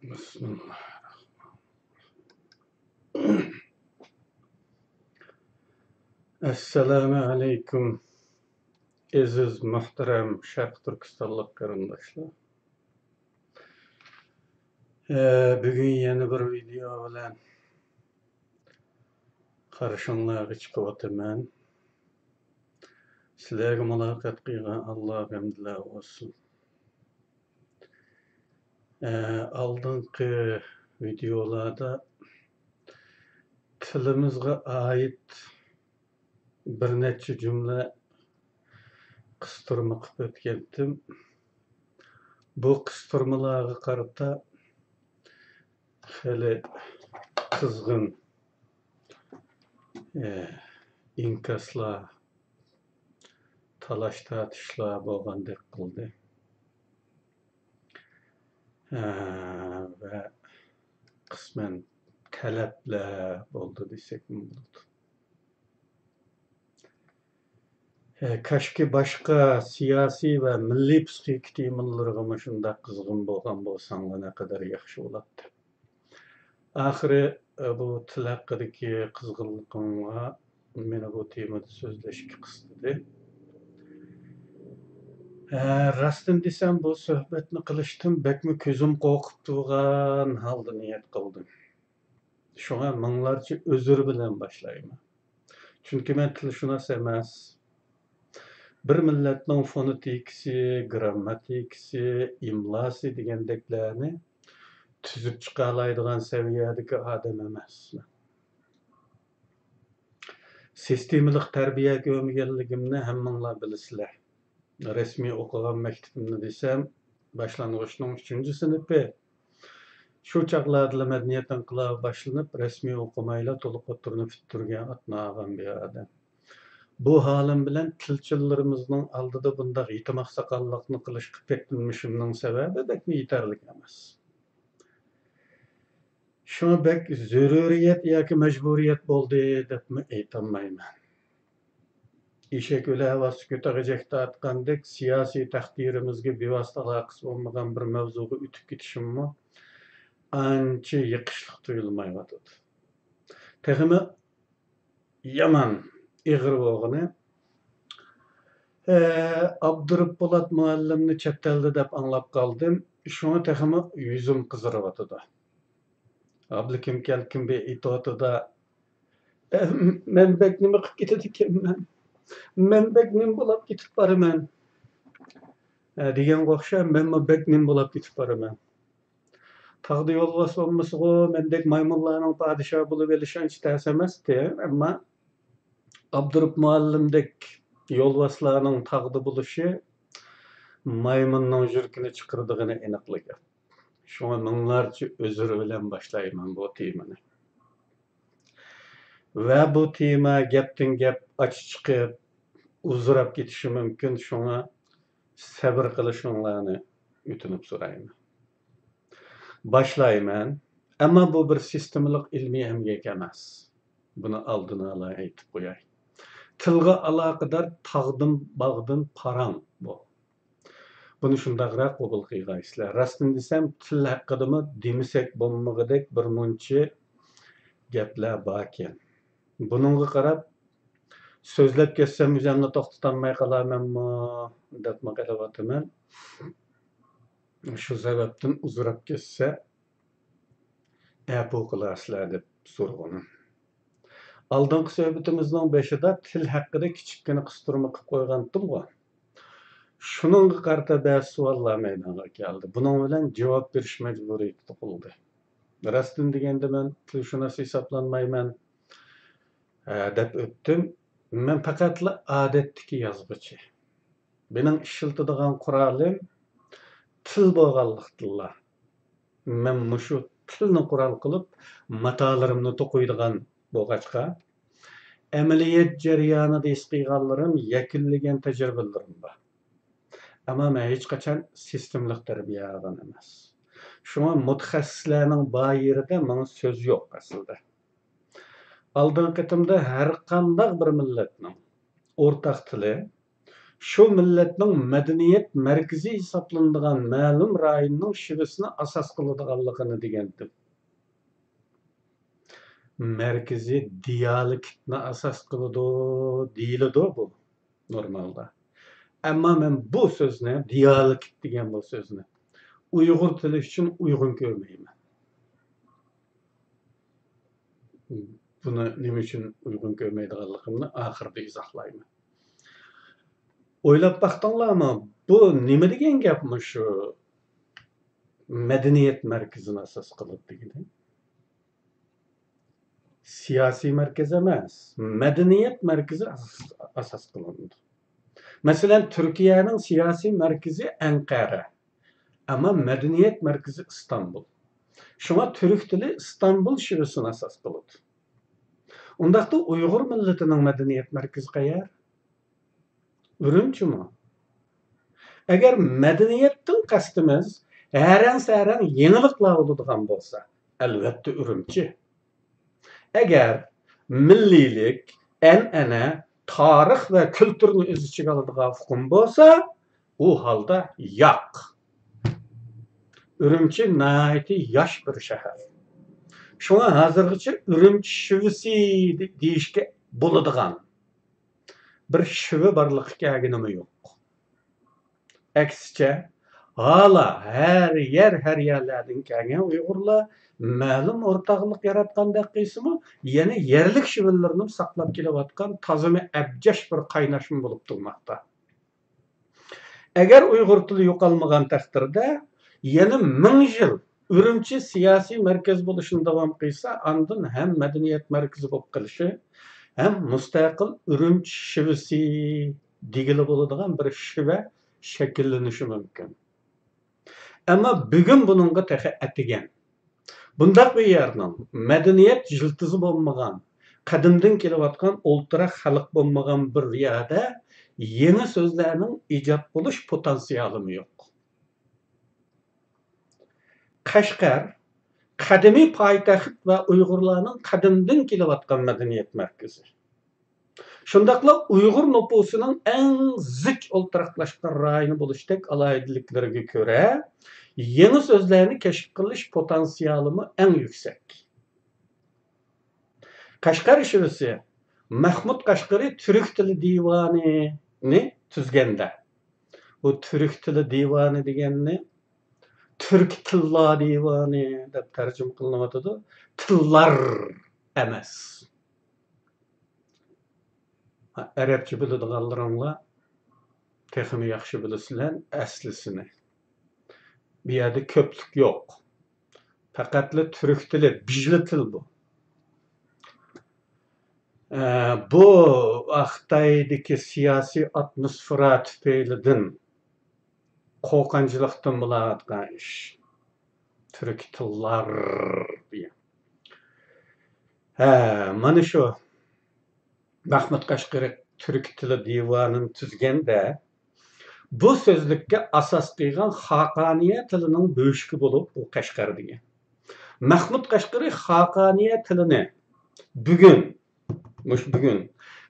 Bismillah. Assalamu alaikum. Aziz muhterem Şarkı Türkistanlık karındaşlar. Bugün yeni bir video bilen karşınlığa çıkıp oturman. Sizlerge mulakat kıygan Allah hamdülillah olsun. Aldığınki videolarda tilimizge ait bir neçe cümle kıstırma kıp ötkendim. Bu kıstırmalarga karata hele kızgın inkasla talaş tartışlar bolgandek kıldı. Ve kısmen talepler boldu desek mi buldu. Kaşki başka siyasi ve milli psikik teemalarga şunda kızgın bolgan bolsaň ne kadar yaxşı bolatdy. Ahiri bu tilakdaki kızgınlygyňa meni bu teemada sözleşki kıstady. Rastyn desem bu söhbetni kılıştym bekmi közüm qokup durgan halda niyet kıldım. Şoňa miňlarça özür bilen başlaýman. Çünki men tilşunas emas. Bir milletniň fonetikisi, grammatikisi, imlasy degendeklerini tüzüp çykalaýdygan sewiýedeki adam emasman. Sistemalik terbiýe gömügenligimni hemmeňler bilisler. Resmi okugan mektebimni desem, başlangıçnyň 3-nji sinipy. Şu çaglarda medeniýet inqilaby başlanyp, resmi okumaýla tolyk oturuny bitirgen atnagan bir adam. Bu halim bilen tilçilerimizin aldyda bunda ýytamak sakallykyny kılışky peklenmişimniň sebäbi bekmi ýeterlik emas. Şoňa bek zörüriýet ýa-ki mejburiýet boldy depmi aýtalmaýman. Eşek öle havasy kötegejekde atkandek siyasi takdirimizge bevasta alakysy bolmagan bir mewzuga ütüp gitişimmi ança ýakışlyk duýulmaýatdy. Tehimi yaman eğir bolgany Abdurup Polat muallimni çet elde dep anlap kaldym. Şoňa tehimi ýüzüm kyzyrypdy. Ablykim kelkim bir itotada men bek nime kıp gitedikenmen. Men bek nim bolap gitip barymän. Digen gokşa men bek nim bolap gitip barymän. Tagdy ýolbas bolmasy go mendek maymunlaryň padyşahy bolup gelişenç täs emasdy, emma Abdurup muallimdek ýolbaslaryň tagdy buluşy maymunnyň jürkini çykyrdygyny enyklyk. Şoňa miňlarça özür bilen başlaýman bu teemany. Ve bu teema gepden gep açy çykyp uzurap gitişi mümkin. Şoňa sabr kılışyňlaryny ütinip soraýman. Başlaýman. Ama bu bir sistemlik ilmi emgek emas. Bunu aldyna ala aýtyp goýay. Tilga alakadar tagdym, bagdym, param bu. Bunu şundagrak gobul kılgaýslar. Rastyn desem til hakkydamy demisek bolmagydek bir munçy gepler barken. Bununla qarap sözlep kessem üzerine toktutanmay kalamam dep maqalawatyman. Şu sebepden uzurap kesse äpo kılarslar dep sorgany. Aldynky söhbetimizden başida til hakkında kiçikkene kıstırma kıp koýgandym go. Şununga karta bäz suallar meydana geldi. Bunun bilen jogap beriş mejburiýeti tupuldy. Rastyn degende men tilşunas hesaplanmaýman dep öpdüm. Men pakatla adetdiki yazgıçy. Benim işiltidigan kuralym til bolganlykdylar. Men muşu tilni kural kılıp matalarymny tokuýdygan bolgaçka emeliýet jarýanyda isqygallarym ýekilligen tejribelerim bar. Ama men hiç kaçan sistemlik terbiýe algan emas. Şoňa mutahassisläriň bar ýerinde meňe söz ýok asylda. Aldığın kıtımda her kandak bir milletinin ortak tili, şu milletning madaniyat markazi hisoblanadigan ma'lum rayonning shivasini asos qiladiganligini degandim. Markaziy dialektni asos qiladi deyiladi bu normalda. Ammo men bu so'zni dialekt degan bu so'zni Uyg'ur tili uchun uyg'un ko'rmayman. Buni nima uchun uyg'un ko'rmaydiganligimni oxirida izohlayman. O'ylab baqdinglarmi? Bu nima degan gapmi shu madaniyat markazini asos qilib degani? Siyosiy markaz emas, madaniyat markazi asos qilindi. Masalan, Turkiyaning siyosiy markazi Ankara, ama madaniyat markazi İstanbul. Şuna Türk tili İstanbul şivasini asos qiladi. Undaqda Uyg'ur millatining madaniyat markazi qayer? Ürümçimi? Agar madaniyatdan qasdimiz haran-saran yeniliklar bo'ladigan bo'lsa, albatta Ürümçi. Agar milliylik, an'ana, tarix va kültürni o'z ichiga oladigan hukm bo'lsa, u holda yo'q. Ürümçi nihoyatda yosh bir shahar. Şuna hozirgacha Ürümçi shivasi deyishga bo'ladigan bir shivi borliqqa kelganimi yo'q. Aksicha, hala her yerlerden kelgan Uyg'urlar ma'lum o'rtaqlik yaratgandek qilsimi, yana yerlik shivillarni saqlab kelayotgan tozimi abjash bir qaynashma bo'lib turmoqda. Agar Uyg'ur tili yo'qolmagan taqdirda, yana 1000 yil Ürümçi siyosiy markaz bo'lishini davom qilsa, andin ham madaniyat markazi bo'lib qolishi, ham mustaqil Ürümçi shivasi degili bo'ladigan bir shiva shakllanishi mumkin. Ammo bugun buningga tehi atigan. Bundaq bir yerning madaniyat jiltizi bo'lmagan, qadimdan kelayotgan o'ltiraq xalq bo'lmagan bir yerda yeni so'zlarning ijod bo'lish potensiali yo'q. Qashqar qadimiy poytaxt va Uyg'urlarning qadimdan kelayotgan madaniyat markazi. Shundaqla Uyg'ur nupusining eng zich o'ltiraqlashgan rayoni bo'lishdek alohidaliklariga ko'ra, yeni so'zlarni kashf qilish potensialimi eng yuksak. Qashqar shivasi Mahmud Qashqari Türk tili divanini tuzganda. Bu Türk tili divani deganni Türk tillar divani deb tarjima qilinadi. Tillar emas. Arabcha biladiganlaringlar texmi yaxshi bilasizlar aslisini. Bu yerda ko'plik yo'q. Faqatli Türk tili, bijli til bu. Bu Xitoydagi siyosiy atmosfera tufaylidan qo'rqinchlikdan bo'layotgan ish. Türk tillar degan. Mana shu Mahmud Qashqari Türk tili divanini tuzganda bu so'zlikka asos qilgan Xaqaniya tilining bo'shki bo'lib bu Qashqar degan. Mahmud Qashqari Xaqaniya tilini bugun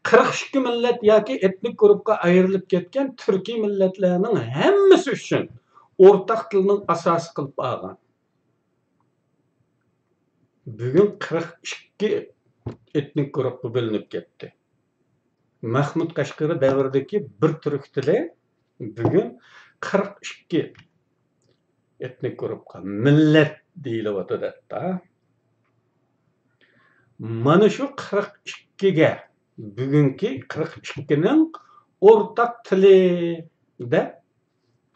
42 millat yoki etnik guruhga ayrilib ketgan Turkiy millatlarning hammasi uchun o'rtaq tilning asosi qilib olgan. Bugun 42 etnik guruhga bo'linib ketdi. Mahmud Qashqari davridagi bir Türk tili bugun 42 etnik guruhga millat deyilyapti da. Mana shu 42 ga bugungi 42 ning o'rtaq tilida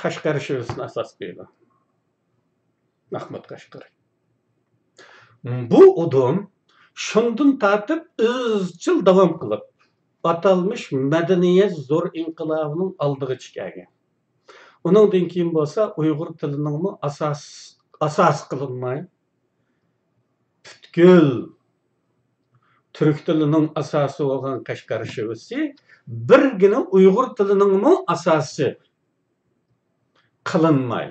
Qashqar shivasini asos qo'ygan. Mahmud Qashqari. Bu udum shundan tartib izchil davom qilib atalmış madaniyat zo'r inqilobining oldiga chiqgan. Uningdan keyin bo'lsa Uyg'ur tilining asos qilinmay butkul Türk tilining asosi bo'lgan Qashqar shivasi birgina Uyg'ur tilining asosi qilinmay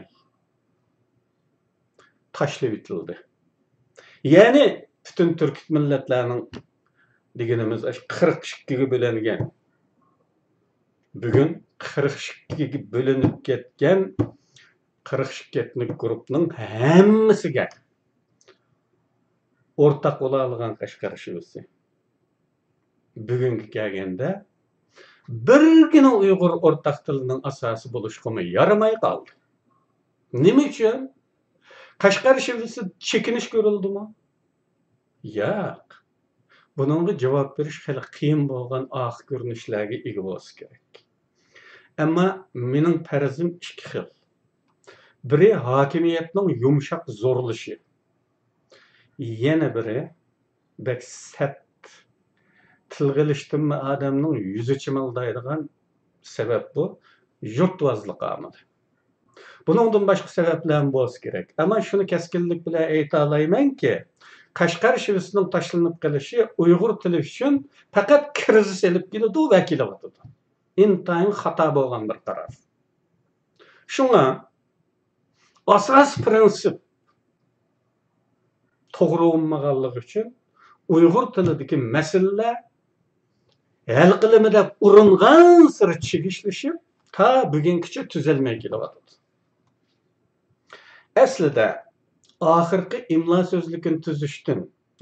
tashlab etildi. Ya'ni bütün Türk millatlarning deganimiz 42 ga bo'lingan. Bugun 42 bölünüp ketken 42 etnik grupning hammasiga ortak ola algan Qashqar şivisi. Bugungi kelganda birgina Uyg'ur ortak tilining asosi bo'lishga yaramay qoldi. Nima uchun? Qashqar şivisi chekinish ko'rildimi? Yo'q. Buningga javob berish hali qiyin bo'lgan oq ko'rinishlarga ega bo'lish kerak. Ammo mening farzim ikki xil. Biri hokimiyatning yumshoq zo'rlashi. Yana biri bek sat tilg'ilishtimmi odamning yuzi chimildaydigan sabab bu yurtvozlik omili. Buningdan boshqa sabablar ham bo'lsa kerak. Ammo shuni keskinlik bilan ayta olmaymanki, Qashqar shivisining tashlanib qolishi Uyg'ur tili uchun faqat kriz selib keladi va kelyapti. Intayin xato bo'lgan bir qaror. Shunga asos prinsip to'g'ri bo'lmaganligi uchun Uyg'ur tilidagi masalalar hal qilimi deb uringan sir chigishlishi ta bugungacha tuzalmay kelyapti. Aslida oxirgi imlo so'zligini tuzishdan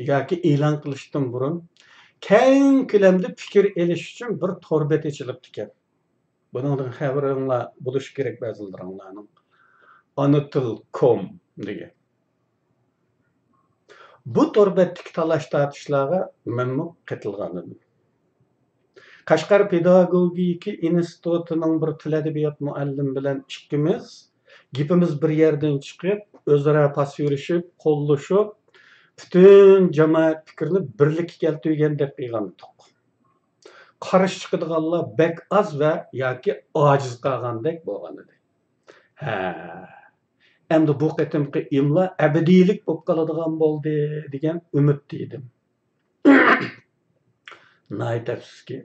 yoki e'lon qilishdan burun keng ko'lamda fikr elish uchun bir torbet ochilibdi ekan. Buningdan xabaringlar bo'lishi kerak ba'zilaringlarning. Anatil.com degan. Bu torbetdagi talash tortishlarga menmi qatilgan edim. Qashqar pedagogika institutining bir til adabiyot muallim bilan ikkimiz gapimiz bir yerdan chiqib, o'zaro pas yurishib, qo'llashib, butun jamoat fikrini birlikka keltirgandek qilgandik. Qarshi chiqadiganlar bek oz va yoki ojiz qolgandek bo'lgan edi. Endi bu qatimqi imlo abadiylik bo'lib qoladigan bo'ldi degan umidda edim. Naytafski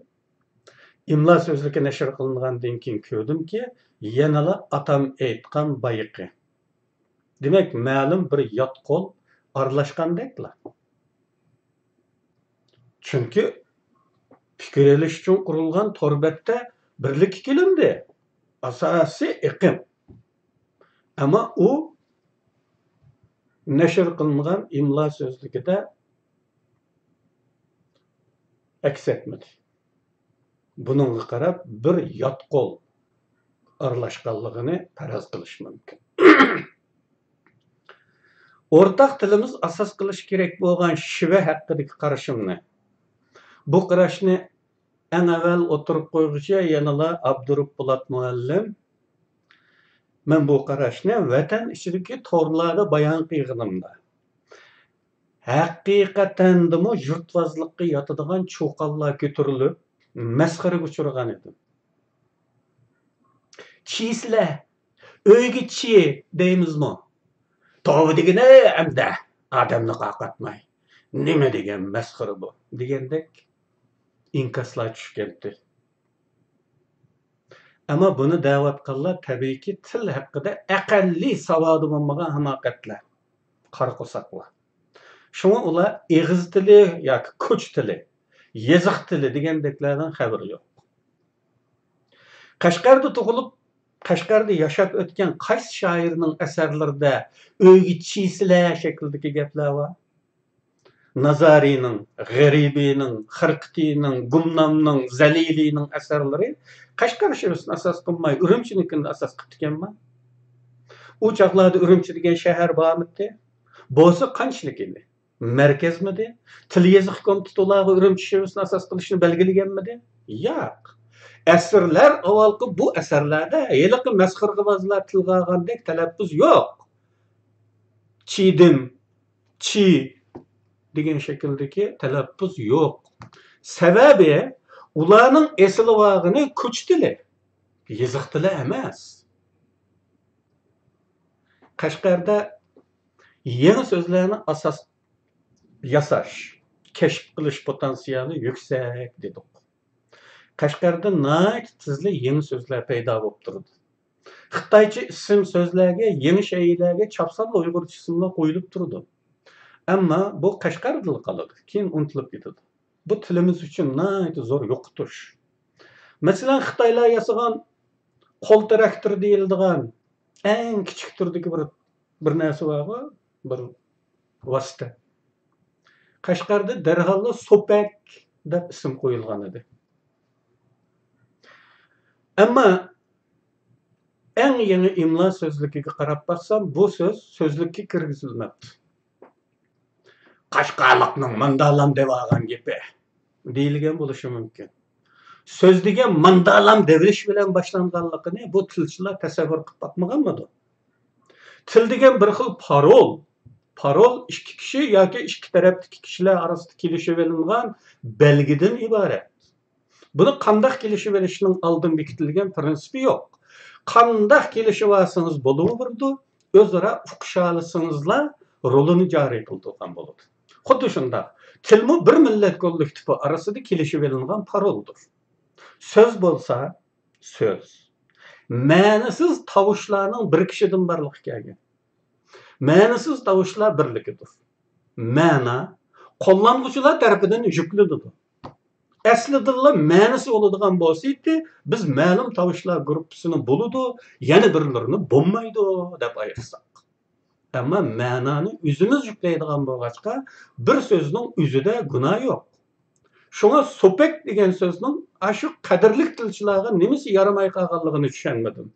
imlo so'zligi nashr qilingandan keyin ko'rdimki, yanala atam aytgan bayiqi. Demak, ma'lum bir yot qo'l aralashgandeklar. Chunki fikr elish uchun qurilgan torbetda birlik kelindi. Asosiy iqim. Ammo u nashr qilingan imlo so'zligida aks etmadi. Buningga qarab bir yot qo'l aralashganligini faraz qilish mumkin. O'rtaq tilimiz asos qilish kerak bo'lgan shiva haqidagi qarashimni. Bu qarashni eng avval o'tirib qo'yguchi yanala Abdurup Po'lat muallim. Men bu qarashni vatan ichidagi to'rlarda bayon qilganimda. Haqiqatan demo yurtvozlikqa yotadigan cho'qonlar ko'tarilib, masxaraga uchragan edim. Çiysizlar, uyga chi deymizmi? Tovi degani hamda odamni qoqatmay. Nima degan masxara bu? Degandek inkaslar tushgandi. Ammo buni da'vat qilganlar tabiiyki til haqida aqalli savodi bo'lmagan hamoqatlar, qarqo'saqlar. Shunga ular eg'iz tili yoki ko'ch tili, yeziq tili degandeklardan xabar yo'q. Qashqarda tug'ilib, Qashqarda yashab o'tgan qaysi shoirning asarlarida uyga chiysizlar shaklidagi gaplar bor? Nazariyning, G'aribining, Xirqitining, Gumnamning, Zalilining asarlari Qashqar shivisini asos qilmay, Urumchinikini asos qilganmi? U chaqlarda Urumchi degan shahar bormidi? Bo'lsa qanchalik edi? Markazmidi? Til yoziq komiteti ularga Urumchi shivisini asos qilishni belgilaganmidi? Yo'q. Asrlar avvalgi bu asarlarda heliqi masxarabozlar tilga olgandek talaffuz yo'q. Chidim, chi degan shakldagi talaffuz yo'q. Sababi ularning asli vog'ini ko'ch tili, yeziq tili emas. Qashqarda yangi so'zlarni asos yasash, kashf qilish potensiali yuksak dedik. Qashqarda nayt tizli yangi so'zlar paydo bo'lib turdi. Xitoycha ism so'zlarga, yangi shaylarga chapsal uyg'urcha ismlar qo'yilib turdi. Ammo bu Qashqar tili qoladi, keyin unutilib ketadi. Bu tilimiz uchun nayt zo'r yo'qotish. Masalan, Xitoylar yasagan Kol traktör deyildiğen en küçük türdeki bir narsa var, bir vasıta. Kaşgarda derhal sopek dep isim koyulgan idi. Ama en yeni imla sözlüğüge qarap baksam bu söz sözlükке kirgizilmepti. Kaşgarlıkның mandalam devagan gibi deyilgen buluşu mümkün. Söz degen mandalam devriş bilen başlanganlygını bu tilçiler tasavvur qıp bakmaganmydy? Til degen bir xil parol. Parol iki kişi yoki iki tarafdaki kişiler arasında kelişip verilgan belgiden ibaret. Bunu qandaq kelişip verişinin aldın bekitilgen prinsipi yok. Qandaq kelişip alsanız boluverdi, özara uqşalısınızla rolunu jary kıldıgan boludu. Xuddi şundaq. Tilmi bir millet kollektifi arasında kelişip verilgan paroldur. Söz bolsa söz. Mänisiz tavuşlarning bir kişiden barlyk kelgen. Mänisiz tavuşlar birlikidir. Mäna kollanğuçylar tarafidan yüklüdür. Aslida mänisi boladigan bolsaydı biz ma'lum tavuşlar gruppasyny boludu, yana birlerini bolmaydı dep ayırsak. Ama ma'nany özümüz yükleydigan bolgaçka bir sözüň özüde günah yok. Şoňa sopek degen sözüň aşy kadirlik tilçilarga nemesi yaramay kalganlygyny düşünmedim.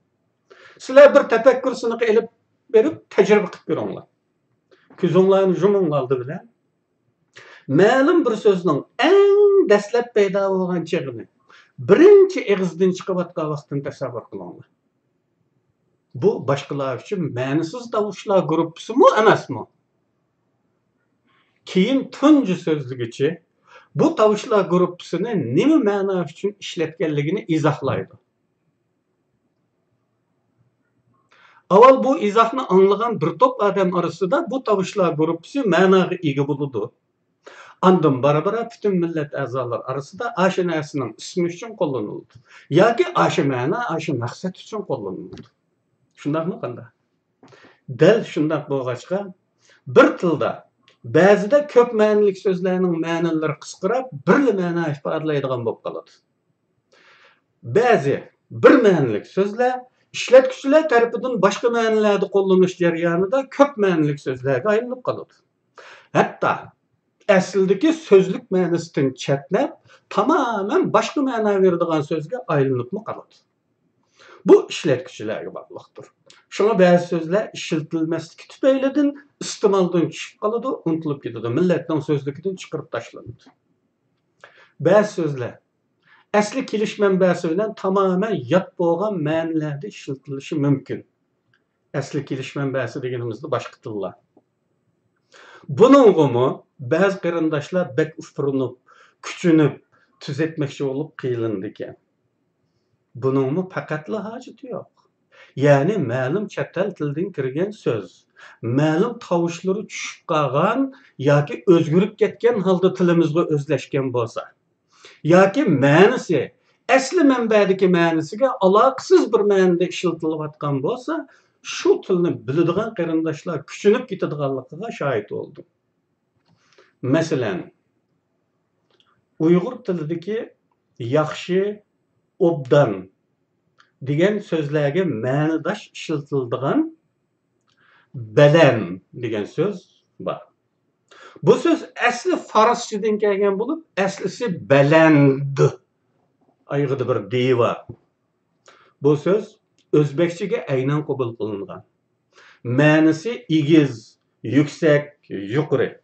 Sizler bir tefekkür sınıfı elip berip tecrübe qıp görüňler. Közüňlaryny jumuň aldy bilen ma'lum bir sözüň en dastlap peýda bolgan çygyny birinci egizden çykyp atgan wagtyn tasavvur kılňlar. Bu başkalar üçin mänisiz tawuşlar gruppasymy emasmy? Keyin tunji sözlügiçi bu tawuşlar gruppasyny nime mäna üçin işletgenligini izahlaydy. Awal bu izahny anlagan bir top adam arasında bu tawuşlar gruppasy mänaga ega boludy. Andan bara-bara bütün millet azalar arasında aşy närsiniň ismi üçin kollanyldy. Yoki aşy mäna, aşy maksat üçin kollanyldy. Şundaqmy qanda? Däl şundaq bolgaçka bir tilda bäzide köp mänilik sözleriniň mänalary kysgyrap birli mäna ifadalaydigan bolup galady. Bäzi bir mänilik sözler işletkiçiler tarafidan başka mänilerde kollanış jarýanyda köp mänilik sözlerge aýrylyp galady. Hatta aslındaki sözlük mänisinden çetnep tamamen başka mäna berdigan sözge aýrylypmy galady. Bu işletkiçilerge baglykdyr. Şoňa bäzi sözler işletilmeslik tüpeýledin istimaldan çykyp galady, unutulup gitdi. Milletden sözlükden çykyryp taşlandy. Bäzi sözler asli keliş menbäsi bilen tamamen yat bolgan mänilerde işletilişi mümkin. Asli keliş menbäsi degenimizde başka tıllar. Bunungumy bäzi gyryndaşlar bek ufurunup, küçünüp, tüzetmekçi bolup kıýlandy eken. Bununmy pakatla hajat yok. Yani ma'lum chet el tilden kirgen söz, ma'lum tawuşlary çüşüp galgan yoki özgürüp ketgen halda tilimizge özleşken bolsa, yoki mänisi asli menbädeki mänisiga alaqsız bir mänede işletilip atgan bolsa, şu tilni biladigan gyryndaşlar küçünüp gitadiganlygyga şahit oldum. Meselen, Uygur tilideki yaxşı, obdan degen sözlerge mänidaş işletildigan belen degen söz var. Bu söz asli farsçadan kelgen bolup, aslisi belend aýgydy bir diwa. Bu söz özbekçege aynan kabul kılıngan. Mänisi igiz, yüksek, yuqry.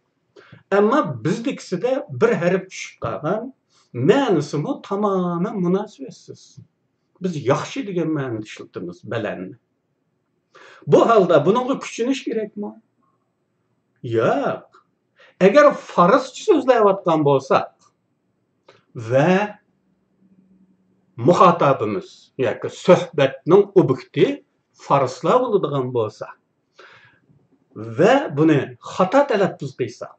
Ama bizdikiside bir harf düşüp kalgan, mänisi tamamen münasibetsiz. Biz yaxşı degen mäni işletimiz belenni. Bu halda bununla küçüniş gerekmi? Yok. Eğer farsça sözleyip bolsak ve muhatabımız, yani söhbetinin objekti farsla boladigan bolsa ve bunu hata talaffuz kıysak,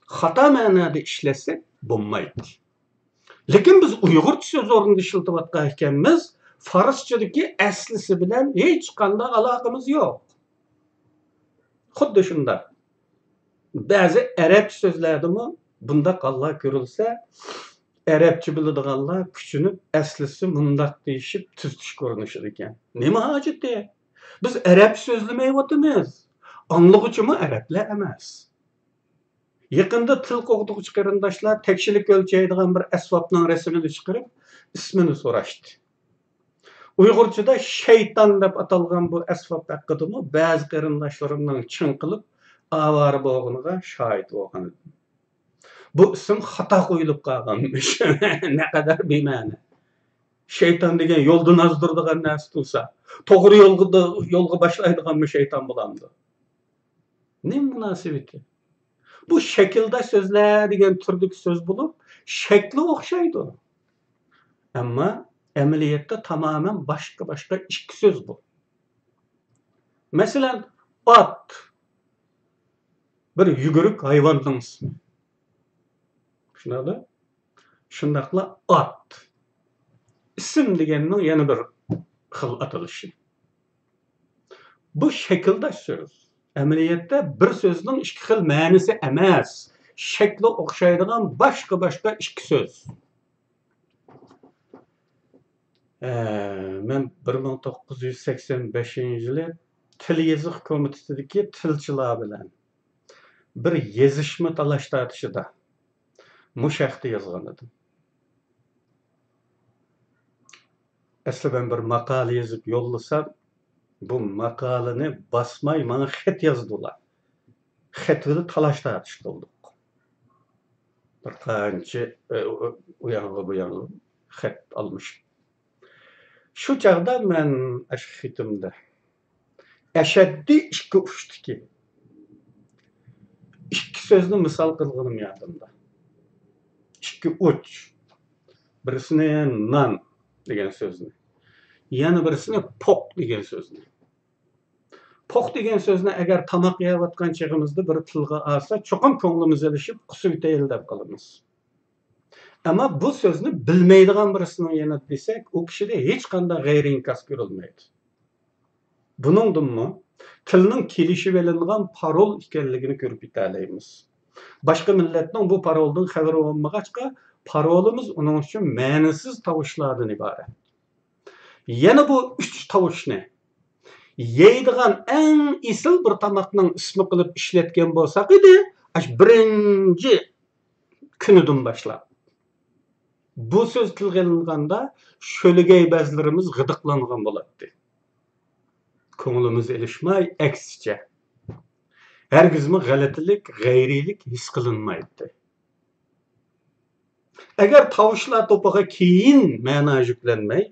hata manada işlesek bolmaydy. Lekin biz Uygurça söz orunda işletip atgan ekenmiz, farsçadaki aslisi bilen hiç qanday alakamız yok. Xuddi şunda. Bäzi Arap sözlerdimi bunda Allah görülse, Arapça biladiganlar küçünüp əslisi mundaq deyişib tüztüş görünüşür ekan. Nima haceti? Biz Arap sözlemeýotymyz. Anlagıçymı Araplar emas. Yakında til qoğduqçı qarindaşlar tekşilik ölçeydigan bir asbabning resmini chiqarib, ismini so'rashdi. Uyg'urchada shayton deb atalgan bu asbab haqidami ba'zi qarindoshlarımning chin qilib avara bo'lganiga shohid bo'lgan edim. Bu ism xato qo'yilib qolganmish. Ne kadar bema'ni. Şeytan degan yo'ldan azdirdigan narsa tursa, to'g'ri yo'lga boshlaydiganmi shayton bo'lamdi. Ne münasebeti? Bu şekilde sözler degan turdaki söz bulup şekli okşaydı. Ama emniyette tamamen başka iki söz bu. Mesela at bir yuguruk hayvanın ismi. Şunada şundakla at. İsim degenin yeni bir xil atılışı. Bu şekilde söz. Emniyette bir sözün iki xil ma'nisi emas. Şekli okşaydigan başka iki söz. Men 1985-yılı Til Yazık Komitetidagi tilchilar bilan bir yezishma talash tortishida mushaqda yozgan edim. Asli ben bir maqala yazıp yollasam, bu maqalani basmay bana xat yazdılar. Xatını talash tortishdi oldik. Bir qancha u yoqqa bu yoqqa xat almış. Şu çağda men aş xitimde ashaddiy ikki uchdiki ikki so'zni misol qilganim yodimda. İki uch. Birisini nan degan so'zni. Yana birisini pok degan so'zni. Pok degan so'zni agar tamoq yeyotgan chig'imizda bir tilga olsa, cho'qim ko'nglimiz elishib, qusib yetayil deb qolamiz. Ama bu sözünü bilmeydiğin birisini yana desek, o kişide hiç qanday g'ayri inkas ko'rilmaydi. Buningdan mı? Tilning kelishib elingan parol ekanligini ko'rib yetalaymiz. Başka milletning bu paroldan xabari bo'lmag'achqa, parolimiz uning uchun ma'nisiz tovushlardan iborat. Yana bu üç tovushni yeydigan eng esil bir tamoqning ismi qilib ishlatgan bo'lsak edi, birinchi kunidan boshlab bu söz tilga alinganda şöligey bazlarimiz gıdıklangan bo'ladi. Ko'nglimiz elishmay, aksicha. Hergizmi g'alatilik, g'ayrilik his qilinmaydi. Agar tovushlar to'piga keyin ma'no yuklanmay,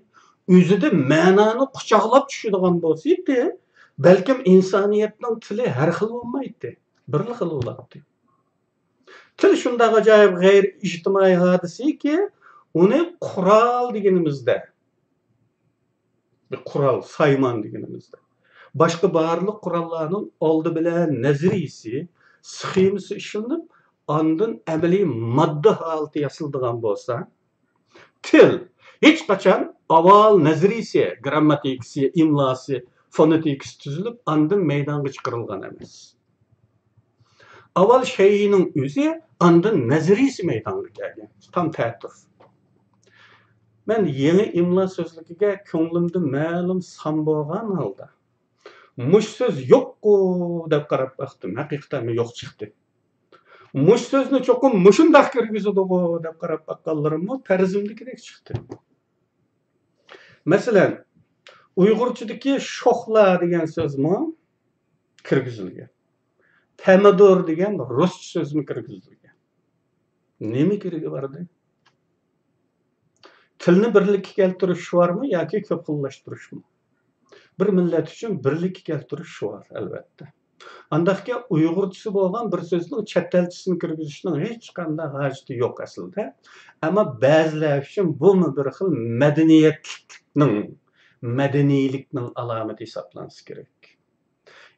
o'zida ma'noni quchoqlab tushadigan bo'lsa-edi, balkim insoniyatning tili har xil bo'lmaydi, bir xil bo'ladi. Til shunday ajoyib g'ayri ijtimoiy hodisaki, uni kural deganimizda, bir kural, sayman deganimizda, başka barliq kurallarning oldi bilan nazariysi, sxemasi ishlanib, ondan amaliy modda holati yasaladigan bo'lsa, til hech qachon avval nazariysi, grammatikasi, imlosi, fonetikasi tuzilib, ondan maydonga chiqarilgan emas. Avval shayning o'zi, ondan nazariysi maydonga kelgan. Tam ta'tuf. Ben yeni imla sözlüğüge ko'nglimda ma'lum son bo'lgan holda mush söz yo'q-ku deb qarab baqdim. Haqiqatan yo'q chiqdi. Mush so'zni cho'qim mushundaq kirgizadi-ku deb qarab baqqanlarimmi farzimdikidek chiqdi. Masalan, Uyg'urchadagi sho'xla degan so'zmi kirgizilgan. Pomidor degan ruscha so'zmi kirgizilgan. Nima keragi bordi? Tilni birlikka keltirish varmı yoki ko'pxillashtirishmi? Bir millat uchun birlikka keltirish var albatta. Andaqki Uyg'urchasi bo'lgan bir so'zning chet tilchisini kirgizishning hech qanday hojati yo'q aslida. Ammo ba'zilar uchun bu bir xil madaniylikning alomati hisoblansa kerak.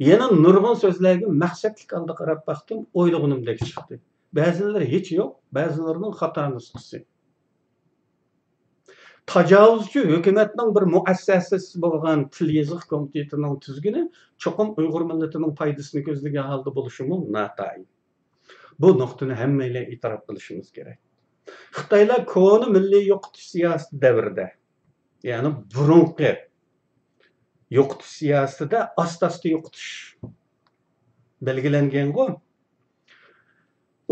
Yana nurg'un so'zlarga maqsadlik holda qarab baqdim, o'ylaganimdek chiqdi. Ba'zilar hech yo'q, ba'zilarining xato nusxasi. Tacavuzcu hükümetinin bir muassasesi bo'lgan Til Yazık Komitetining tuzgini cho'qim Uyg'ur millatining foydasini ko'zlagan holda bo'lishimi notayin. Bu nuqtani hammaylar e'tirof qilishimiz kerak. Xitaylar koni milliy yo'qotish siyosati davrida, ya'ni burunqi yo'qotish siyosatida asta-asta yo'qotish belgilangan-ku.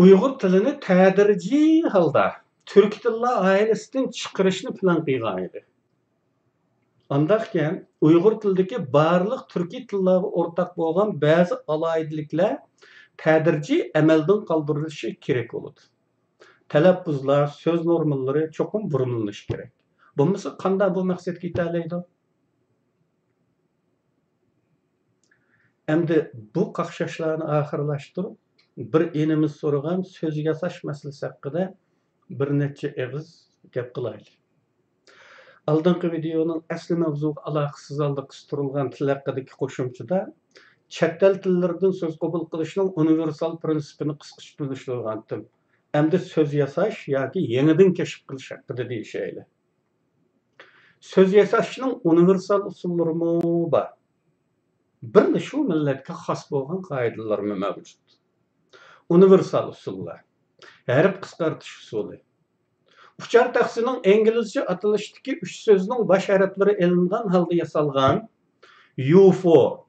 Uyg'ur tilini tadrijiy holda Türk tillar oilasidan chiqarishni plan qilgan edi. Andaqken Uyg'ur tilidagi barliq turkiy tillarga o'rtaq bo'lgan ba'zi aloyidiliklar tadrijiy amaldan qoldirilishi kerak bo'ladi. Talaffuzlar, söz normalari cho'qim burunlanishi kerak. Bo'lmasa qanday bu maqsadga yeta oladi? Endi bu qaqshashlarni oxirlashtirib, bir enimiz so'ragan so'z yasash masalasi haqida bir necha og'iz gap qilaylik. Aldınqı videonun asli mavzuga aloqasiz holda qistirılgan til haqidagi qo'shimchada chet el tillaridan so'z qabul qilishning universal prinsipini qisqacha tushuntirgandim. Endi so'z yasash yoki yangidan kashf qilish haqida deyishayli. So'z yasashning universal usullari bor. Bir shu millatga xos bo'lgan qoidalar mavjud. Universal usullar. Harf qisqartish usuli. Uchar taxsining İngilizce atılışdaki 3 sözünün baş harfleri elingan halda yasalgan UFO.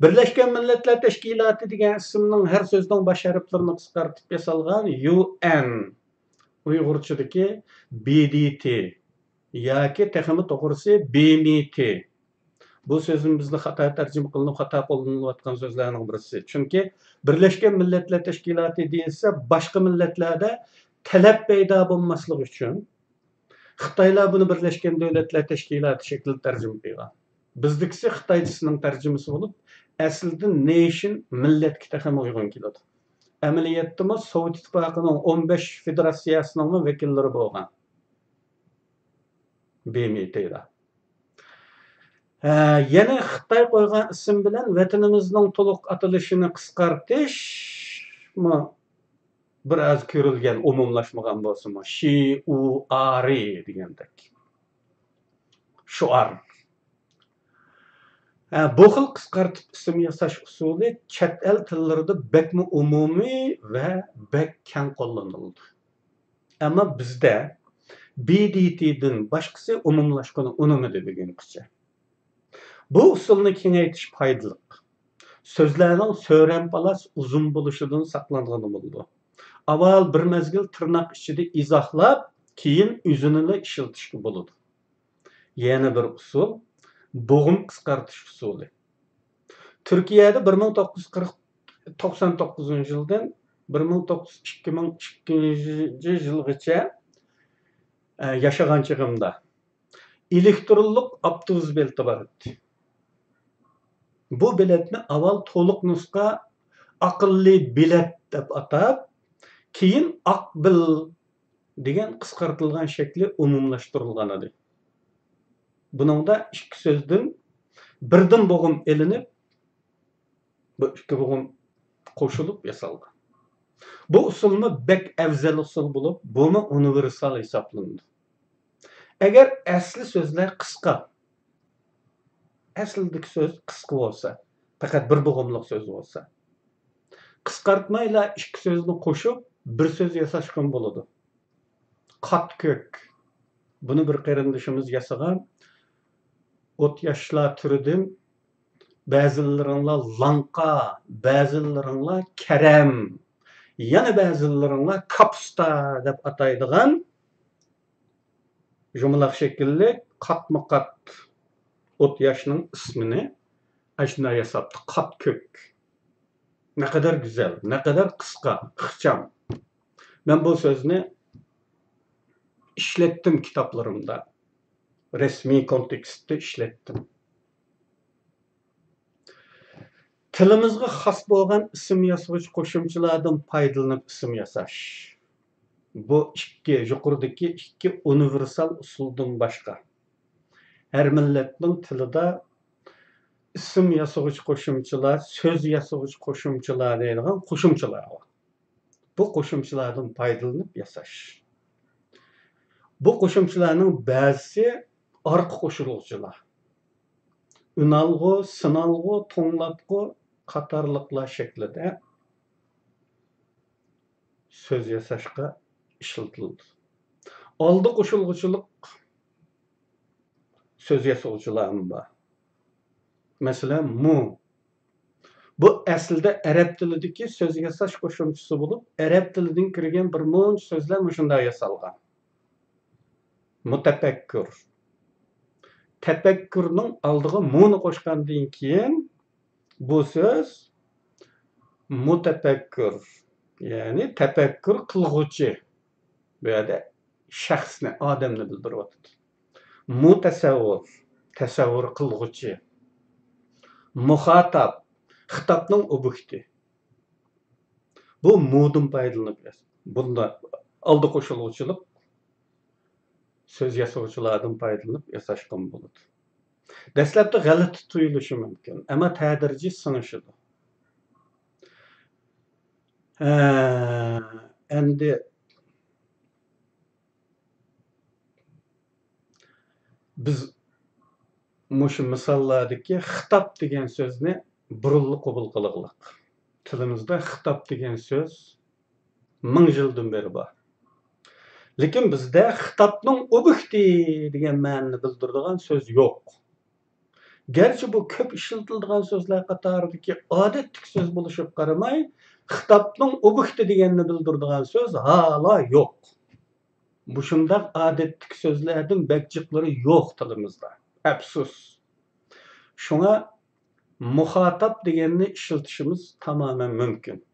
Birleşken Milletler Teşkilatı degan ismning her sözünün baş harflerini qisqartib yasalgan UN. Uyg'urchadagi BDT yoki texmi to'g'risi BMT. Bu sözün bizde xato tarjima qilinib, xato qo'llanilayotgan so'zlarning birisi. Chunki Birleşken Milletler Teşkilatı deyilsa, başqa millatlarda talep paydo bo'lmasligi uchun Xitoylar buni Birleşken Devletler Teşkilatı şeklinde tarjima qilgan. Bizdikisi Xitoychisining tarjimasi bo'lib, aslida nation millatga taxam uygun keladi. Amaliyotda Sovet İttifoqining 15 federatsiyasining vakillari bo'lgan. BMT'da. Yana Xitoy qo'ygan ism bilan vatanimizning to'liq atalishini qisqartish biraz ko'rilgan, umumlashmagan bo'lsa-mu, SHIUAR degandek. Shuar. Bu xil qisqartib ism yasash usuli chet el tillarida bekmi umumiy va bek keng qo'llanildi. Ammo bizda BDT'dan boshqasi umumlashgan unumidi degancha. Bu usulni kengaytirish foydali. Sözlerning so'rambalas uzun bo'lishidan saqlangan bo'ldi. Avval bir mezgil tırnaq ichida izohlab, keyin o'zini ishlatishga bo'ladi. Yana bir usul bo'g'im qisqartish usuli. Turkiyada 1999-yildan 2002-yilgacha yashagan chig'imda elektronlik avtobus bileti bor edi. Bu biletni avval to'liq nusxa aqlli bilet deb atab, keyin aqbil degan qisqartirilgan shakli umumlashtirilgan edi. Buningda ikki so'zdan birdan bo'g'im elinib, bu ikki bo'g'im qo'shilib yasalgan. Bu usulni bek afzal usul bo'lib, buni universal hisoblandi. Agar asli so'zlar qisqa, aslidagi so'z qisqa bo'lsa, faqat bir bo'g'imliq so'z bo'lsa, qisqartmayla ikki so'zni qo'shib bir so'z yasashgan bo'ladi. Qat ko'k. Buni bir qarindishimiz yasagan. Ot yaşlar türüdüm. Bazılarınla lanqa, bazılarınla kerem, yana bazılarınla kapusta deb ataydigan jumlaq şekilli qatma-qat ot yaşının ismini aşna yasaptı. Qat kök. Ne kadar güzel, ne kadar qısqa, ixcham. Ben bu sözünü işlettim kitaplarımda. Resmi kontekstde işlettim. Tilimizga xos bo'lgan ism yasag'ich qo'shimchalardan foydalanib ism yasash. Bu yuqoridagi ikki universal usuldan boshqa. Her millatning tilida ism yasag'ich qo'shimchalar, so'z yasag'ich qo'shimchalar deyilgan qo'shimchalar bor. Bu qo'shimchalardan foydalanib yasash. Bu qo'shimchalarning ba'zisi orqa qo'shiluvchilar. Ünalgı, sınalgı, tonlatgı qatarlıqlar şeklinde söz yasashqa işletildi. Aldı qoşulğuçuluk söz yasavçılarım var. Mesela mu. Bu aslında Arap tilideki söz yasaş qoşumçusu bulup, Arap tilidan kirgen bir munç sözler muşunda yasalgan. Mutafekkür. Tefekkürnün aldığı mu'nu qoşgandan keyin bu söz mutafekkür. Yani tefekkür kılgıcı. Böyle şahsni, adamni bildiryapti. Mutasavvur, tasavvur kılgıcı. Muhatap, hitapның objekti. Bu mu'dun paydalanıp bunda aldı qoşulğuçuluk söz yasavçılardan paydalanıp yasaşqan boludu. Dastlabda g'alati tuyulishi mumkin, ammo tadrijiy sinishidi. Endi biz mushu misollardagi xitob degan so'zni burunli qabul qilaylik. Tilimizda xitob degan so'z 1000 yildan beri bor. Lekin bizda xitobning objekti degan ma'noni bildiradigan so'z yo'q. Gerçi bu ko'p ishlatiladigan so'zlar qatoridagi odatlik so'z bo'lishib qaramay, xitobning objekti deganni bildiradigan so'z hala yo'q. Bu shundoq odatlik so'zlardan bakjiqlari yo'q tilimizda. Afsus. Şuna muhatap deganni ishlatishimiz tamamen mümkün.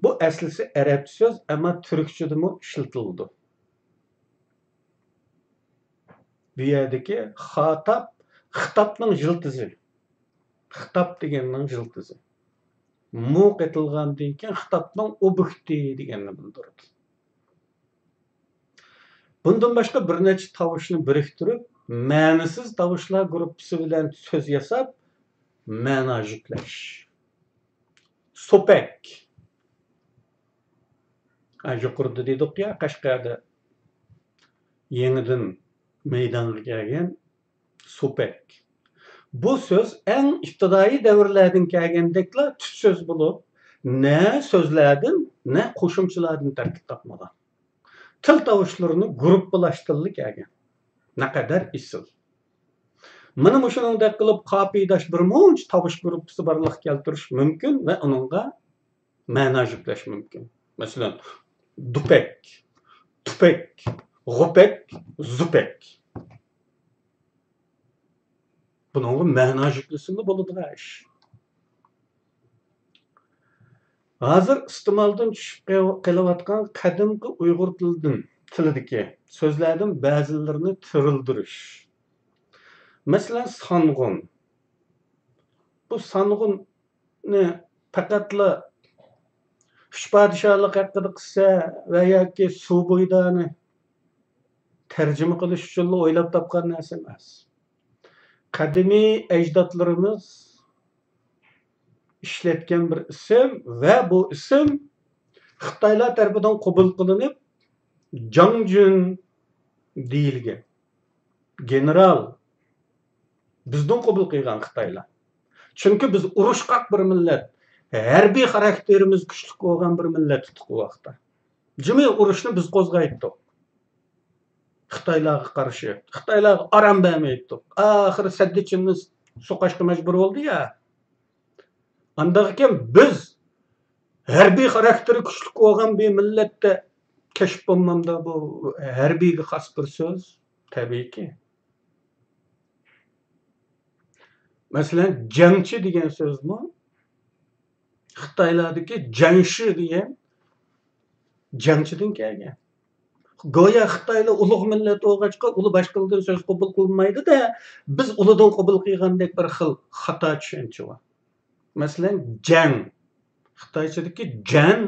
Bu aslisi Arap söz ama Türkçe'de mi işletildi. Bu yerdeki hatap, hitapның jiltizi. Hitap deganning jiltizi. Mu qetilgandan keyin hitapның objekti deganni bildiradi. Bundan başqa bir necha tovushni biriktirib, ma'nisiz tovushlar gruppasi bilan so'z yasab, ma'no yuklash. So'pak. Yuqorida dedik ya, Qashqarda yenidan meydanga kelgan so'pak. Bu söz en iftidai davrlardan kelgandekla tut söz bulup, ne sözlerden ne qo'shimchalardan tarkib topmagan. Til tovushlarını gruppalaştırılıp kelgan. Ne kadar isil. Mana shuningdek qilib qopiyadosh bir munch tovush gruppasi borliq keltirish mumkin va uningga ma'no yuklash mumkin. Masalan, dupek, tupek, g'upek, zupek. Bunun ma'no yuklasında bo'ladigan ish. Hozir iste'moldan tushib kelayotgan qadimgi Uyg'ur tilidagi so'zlardan ba'zilarini tirildirish. Masalan, sang'un. Bu sang'unni faqatla uch podshohlik haqida qissa va yoki suv bo'ydani tarjima qilish uchun o'ylab topgan narsa emas. Qadimiy ajdodlarimiz ishlatgan bir isim ve bu isim Xitoylar tarafidan qabul qilinib Jangjun deyilgan. General bizdan qabul qilgan Xitoylar. Chunki biz urushqoq bir millat, harbiy xarakterimiz kuchli bo'lgan bir millat edik u vaqtda. Jimi urushni biz qo'zg'aydik. Xitoylarga qarshi, Xitoylarga aram bermaydik. Oxiri Saddichinimiz so'qashga majbur bo'ldi ya. Andaqken biz harbiy xarakteri kuchli bo'lgan bir millatda kashf bo'lmamda bu harbiyga xos bir so'z tabiiyki. Masalan, jangchi degan so'zmi Xitoylardagi jangshi degan jangchidan kelgan. Go'yo Xitoylar ulug' millat bo'lg'achqa uli boshqalardan so'z qabul qilmaydi-da, biz ulidan qabul qilgandek bir xil xato tushuncha bor. Masalan, jang. Xitoychadagi jang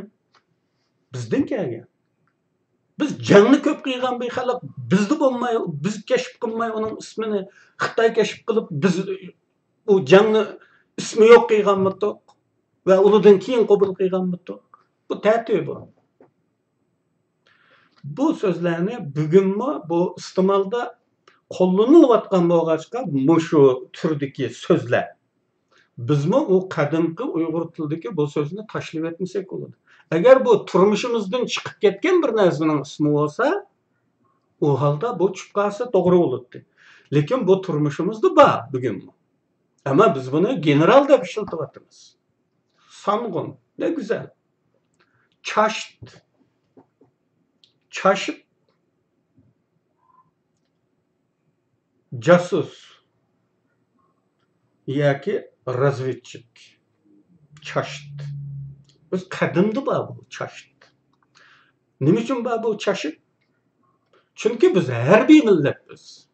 bizdan kelgan. Biz jangni ko'p qilgan bir xalq bizda bo'lmay, biz kashf qilmay uning ismini Xitoy kashf qilib, biz u jangni ismi yo'q qilganmidik va ulardan keyin qabul qilganmidik. Bu tartib bu. Bu sözlerini bugunmi bu iste'molda qo'llanilayotgan bo'lg'achqa, shu turdagi so'zlar Bizmi o qadimki Uyg'ur tilidagi bu so'zni tashlab etmasak bo'ladi. Agar bu turmushimizdan chiqib ketgan bir narsaning ismi bo'lsa, u holda bu chiqqasi to'g'ri bo'ladi. Lekin bu turmushimizda bor bugunmi. Ama biz bunu general deb ishlatyapmiz. Sangun, ne güzel. Çaşt. Çaşıt. Casus. Yaki razvedchik. Çaşt. Biz kadimdi bu çaşt. Nima uchun bu çaşıt? Çünkü biz harbiy millatmiz.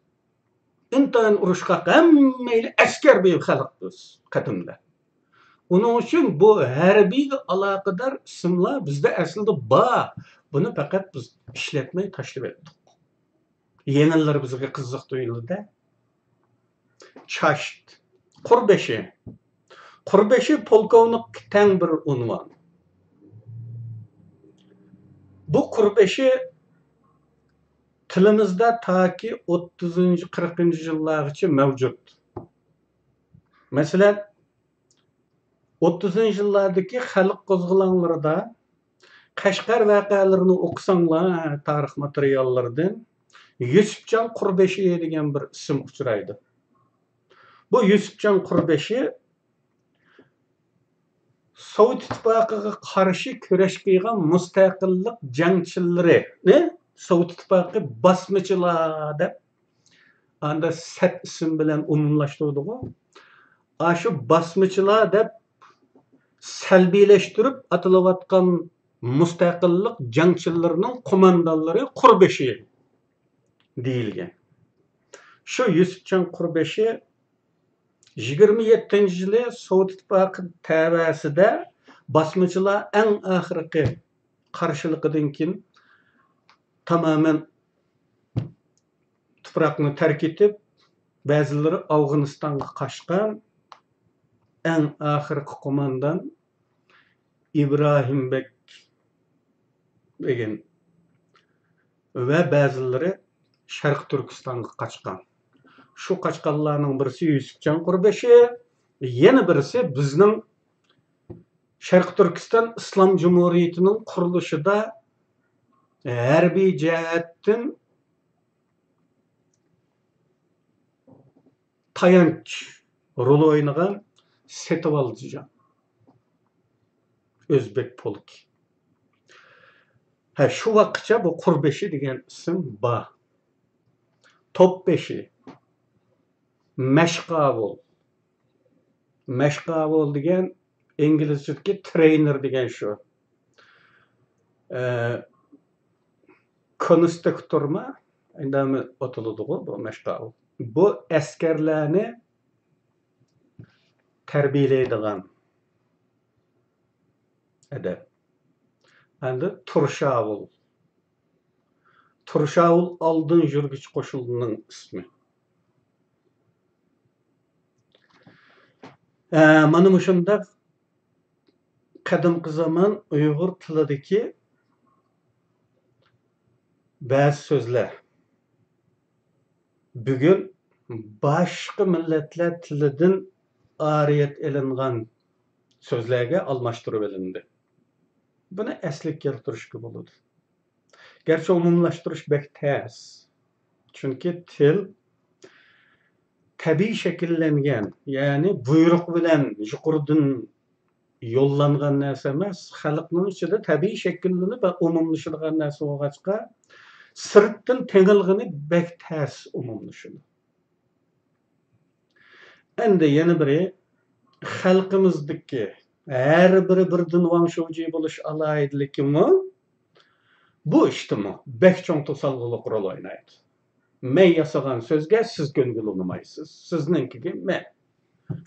İntayin urushqa hammayli askar bir xalqmiz qadimda. Onun için bu harbiy aloqador ismlar bizda aslida bor. Buni faqat biz ishlatmay tashlab etdik. Yenilar bizga qiziq tuyuldi. Çaşt. Qurbeshi. Qurbeshi polkovnik tang bir unvon. Bu qurbeshi tilimizda taki 30-40 yillargacha mavjud. Masalan, 30 yillardagi xalq qo'zg'olonlarida Qashqar voqealarini o'qisanglar tarix materiallaridan Yusufjon Qurbeshi degan bir ism uchraydi. Bu Yusufjon Qurbeshi Sovet ittifoqiga qarshi kurash qilgan mustaqillik jangchilari, ne? Sovet ittifoqi bosmachilar deb anda sat ism bilan umumlashtirdi. Aşı basmachilar deb salbiylashtirib atalayotgan mustaqillik jangchilarining qo'mondonlari Qurbeshi deyilgan. Shu Yusufjon Qurbeshi 27-yili Sovet ittifoqi tavasida basmachilar eng oxirgi qarshiligidan keyin tamamen tuproqni tark etib, ba'zilari Afg'onistonga qochgan eng oxirgi qo'mondon Ibrohimbek degan va ba'zilari Sharq Turkistonga qochgan. Şu qaçqanlarning birisi Yusufjon Qurbeshi, yana birisi bizning Sharq Turkiston Islom Jumhuriyatining qurilishida harbiy jihatdan tayanch rol oynagan Setovaljijon. Özbek polk. Ha şu vaqtcha bu Qurbeshi degan ism bor. Topbeshi. Mashqavul. Mashqavul degan inglizchadagi trainer degan shu. Konstruktorma indami otiladi bu mashqavul. Bu askarlarni tarbiyalaydigan adab. Endi Turshavul. Turshavul oldin yurgich qo'shinining ismi. Mana shunda qadimgi zamon Uyg'ur tilidagi ba'zi so'zlar bugun boshqa millatlar tilidan ariyat elingan so'zlarga almashtirib olindi. Buni asli keltirishga bo'ladi. Gerçi umumlashtirish bek tez. Çünkü til tabiiy shakllangan, ya'ni buyruq bilan yuqoridan yo'llangan narsa emas, xalqning ichida tabiiy shakllanib va umumlashadigan narsa bo'lg'achqa sirtdan tengilg'ini bek tez umumlashadi. Endi yana biri xalqimizdagi her biri birdan vangshovji bo'lish alayidlikimi? Bu iştimi bek cho'ng to'salg'iliq rol o'ynaydi. Men yasagan sözge siz ko'ngil olmaysiz. Sizninkiga men.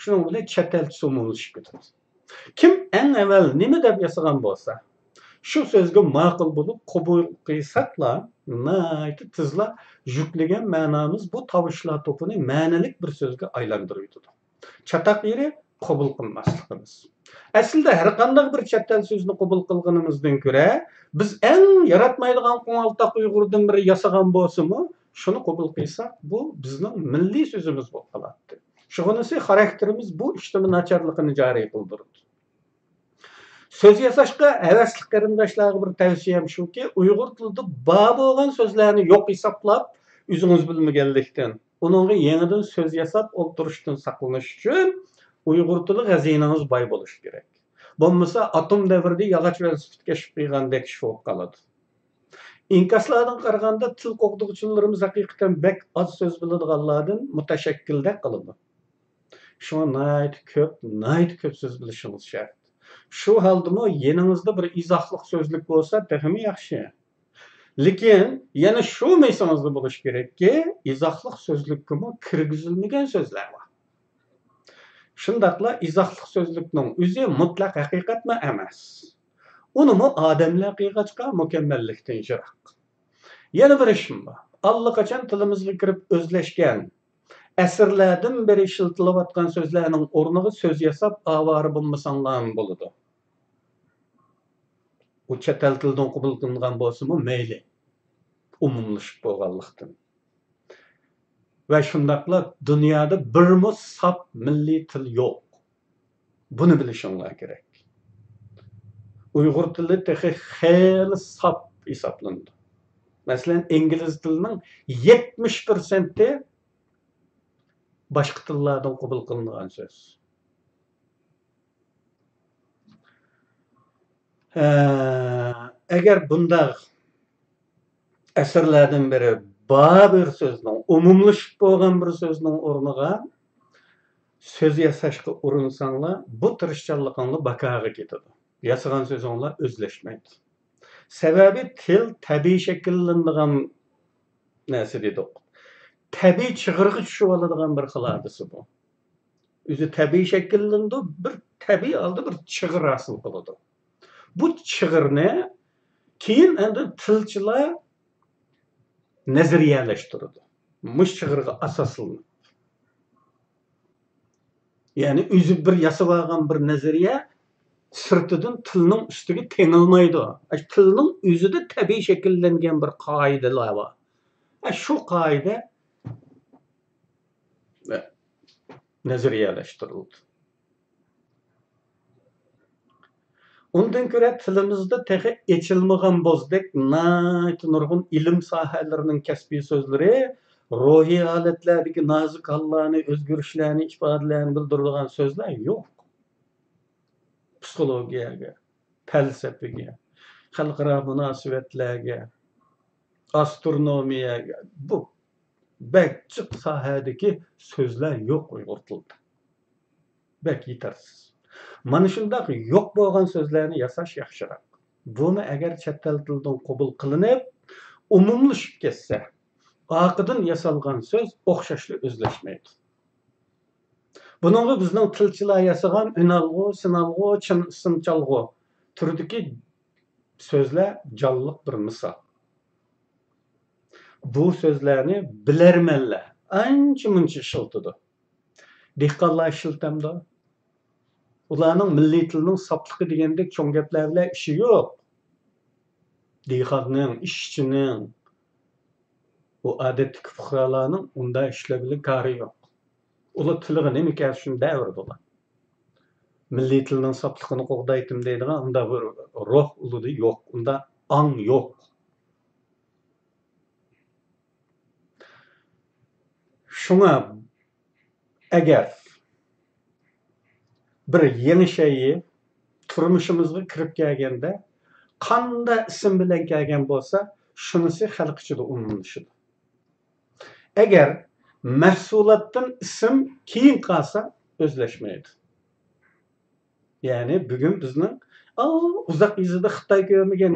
Shuning bilan chet el so'mulishib ketadi. Kim eng avval nima deb yasagan bo'lsa, shu so'zga ma'qul bo'lib qabul qilsaklar, nayt tizla yuklagan ma'nomiz bu tovushlar to'pini ma'nalik bir so'zga aylantirib Çatak yeri qabul qilmasligimiz. Aslida har qanday bir chet el so'zni qabul qilganimizdan ko'ra, biz eng yaratmaydigan qo'ng'altoq Uyg'urdan biri yasagan bo'lsa-mu, şunu qabul qilsak, bu bizning milliy so'zimiz bo'lib qoladi. Şuğunisi xarakterimiz bu işlemi načarlıqını jari qıldırdı. Söz yasaşqa həvəslik qarindaşlarga bir tavsiyem şuki, Uyghur tilida bar bolgan sözlerni yo'q hisoblab, o'zingiz bilmaganlikdan, uningga yangidan söz yasab o'ltirishdan saqlanish uchun Uyghur tili g'azinangiz boy bo'lishi kerak. Bo'lmasa atom davrida yog'och velosiped kashf qilgandek ish bo'lib qoladi. İnkaslardan qaraganda til qo'g'dug'chilarimiz haqiqatan bek oz so'z biladiganlardan mutashakkilda qiladi. Şuna nayt köp söz bilişiniz şart. Şu haldımı yeningizde bir izohliq sözlük bo'lsa, texmi yaxshi. Lekin yana shu mesanizda bo'lish kerakki, izohliq sözlükkimi kirgizilmagan so'zlar bor. Shundaqla izohliq sözlükning o'zi mutlaq haqiqatmi emas. Unimi odamlar qiyg'achqa mukammallikdan yiroq. Yana bir ishim bor. Allaqachon tilimizga kirib o'zlashgan asrlardan beri işletilayotgan sözlerning o'rniga söz yasab avara bo'lmasanlar bo'ladi. Bu chet el tilidan qabul qilingan bo'lsa-mu mayli. Umumlashib bo'lganlikdan. Va shundaqla dunyoda birmi sap milliy til yo'q. Buni bilishinglar kerak. Uyg'ur tili texi xeyli sap hisoblanadi. Masalan, ingliz tilining 70% başqa tillardan qabul qilingan söz. Agar bundaq asrlardan beri bar bir sözning, umumlashib bo'lgan bir sözning o'rniga söz yasashga urinsanglar, bu tirishchanliginglar bakaga ketadi. Yasagan sözinglar o'zlashmaydi. Sababi til tabiiy shakllanadigan narsa dedik. Tabiiy chig'irga tushib oladigan bir xiladisi bu. O'zi tabiiy shakllandi, bir tabiiy aldı bir chig'ir hosil qiladi. Bu chig'irni keyin endi tilchilar nazariyalashtirdi. Mush chig'irga asoslanib. Ya'ni o'zi bir yasab olgan bir nazariya sirtidan tilning ustiga tengilmaydi. Tilning o'zida tabiiy shakllangan bir qoidalar bor. Shu qoida nazariyalashtirildi. Ondan ko'ra tilimizda tehi echilmagan bo'zdek nurg'un ilm sohalarining kasbiy so'zlari, ruhiy holatlardagi nozik hollarni, o'zgarishlarni, ifodalarni bildiradigan so'zlar yo'q. Psixologiyaga, falsafaga, xalqaro munosabatlarga, astronomiyaga, bu bakchiq sohadagi so'zlar yo'q Uyg'ur tilida. Bak yetarsiz. Mana shundaq yo'q bo'lgan so'zlarni yasash yaxshiroq. Buni agar chet el tilidan qabul qilinib, umumlashib ketsa, oqidan yasalgan so'z o'xshashli o'zlashmaydi. Buningga bizning tilchilar yasagan unalg'u, sinalg'u, simchalg'u turdagi so'zlar jonliq bir misol. Bu so'zlarni bilarmanlar ancha-muncha ishiltidi. Dehqonlar ishiltamdi. Ularning milliy tilining sopligi degandek cho'ng gaplar bilan ishi yo'q. Dehqonning, ishchining, bu odatdagi fuqarolarning unda ishlar bilan kari yo'q. Ular tiliga nima kerak shuni davrida ular. Milliy tilining sopligini qo'g'daytim deydigan unda bir ruh uludi yo'q, unda ong yo'q. Şuna agar bir yeni şeyi turmuşimizga kirib kelganda qanday ism bilan kelgan bo'lsa, shunisi xalq ichida umumlashadi. Agar mahsulotdan ism keyin qolsa, o'zlashmaydi. Ya'ni bugun bizning uzoq yuzida Xitoy ko'rmagan